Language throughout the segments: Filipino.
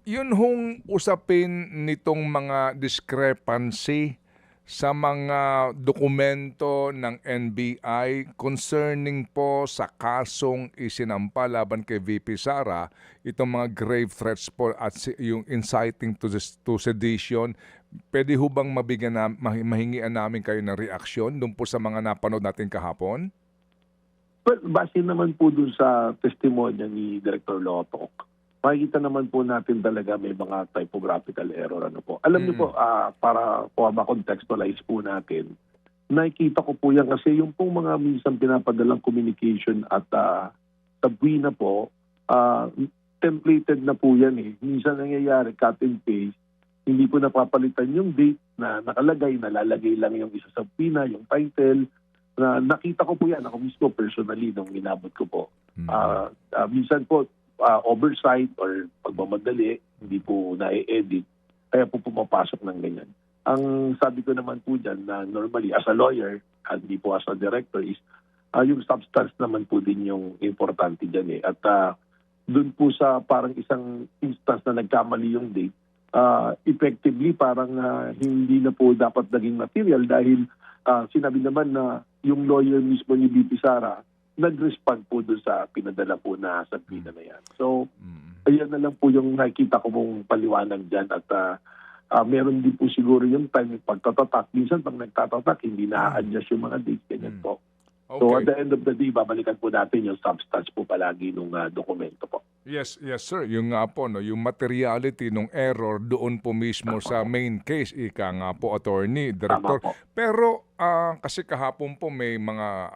yun hong usapin nitong mga discrepancy sa mga dokumento ng NBI concerning po sa kasong isinampa laban kay VP Sara, itong mga grave threats po at yung inciting to sedition. Pwede ho bang mahingian namin kayo ng reaksyon doon po sa mga napanood natin kahapon? Well, base naman po dun sa testimonya ni Director Lotok, makikita naman po natin talaga may mga typographical error. Alam niyo po, para po ma-contextualize po natin, nakikita ko po yan kasi yung pong mga minsan pinapadalang communication at sa buwina po, templated na po yan eh. Minsan nangyayari, cut and paste, hindi po napapalitan yung date na nakalagay, nalalagay lang yung isa sa buwina, yung title. Nakita ko po yan, ako mismo personally nung inabot ko po. Minsan po, oversight or pagmamadali, hindi po na-edit, kaya po pumapasok ng ganyan. Ang sabi ko naman po dyan na normally as a lawyer, hindi po as a director is, yung substance naman po din yung importante dyan eh. At dun po sa parang isang instance na nagkamali yung date, effectively parang hindi na po dapat naging material dahil sinabi naman na yung lawyer mismo ni BP Sara nag-respond po doon sa pinadala po na sabihin na yan. So, ayan na lang po yung nakikita ko mong paliwanag dyan at meron din po siguro yung time yung pagtatatak. Minsan pag nagtatatak, hindi na-adjust yung mga dates, ganyan po. Okay. So, at the end of the day, babalikan po natin yung substance po palagi ng dokumento po. Yes, sir. Yung nga po, no, yung materiality ng error doon po mismo sa main case, ika nga po, attorney, director. Pero kasi kahapon po may mga,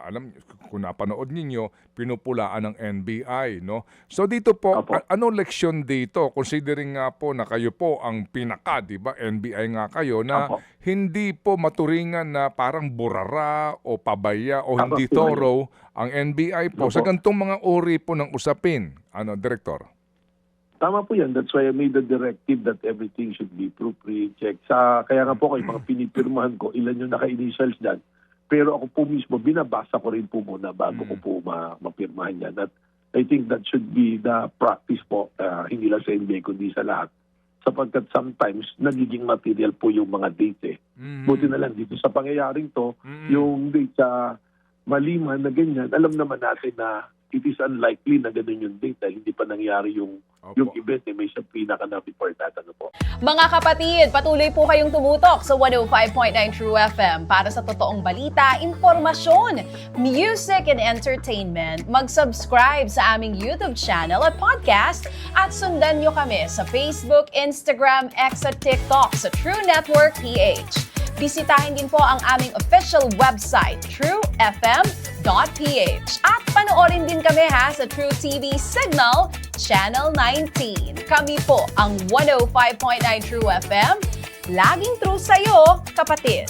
kung napanood ninyo, pinupulaan ng NBI, no? So dito po, anong leksyon dito? Considering nga po na kayo po ang pinaka, di ba? NBI nga kayo, na hindi po maturingan na parang burara o pabaya o hindi thorough ang NBI po sa gantong mga uri po ng usapin, Director? Tama po yan. That's why I made the directive that everything should be proofread, checked. Kaya nga po kayo, mga pinipirmahan ko, ilan yung naka-initials dyan. Pero ako po mismo, binabasa ko rin po muna bago ko po mapirmahan yan. That, I think that should be the practice po, hindi lang sa NBI, kundi sa lahat. Sapagkat sometimes, nagiging material po yung mga dates eh. Buti na lang dito sa pangyayaring to, yung date sa maliman na ganyan, alam naman natin na it is unlikely na ganun yung date dahil hindi pa nangyari yung event eh, may sabihin ka na before that. Po. Mga kapatid, patuloy po kayong tumutok sa 105.9 True FM para sa totoong balita, informasyon, music and entertainment. Mag-subscribe sa aming YouTube channel at podcast at sundan nyo kami sa Facebook, Instagram, X at TikTok sa True Network PH. Bisitahin din po ang aming official website, truefm.ph. At panoorin din kami sa True TV Signal, Channel 19. Kami po ang 105.9 True FM. Laging true sa'yo, kapatid.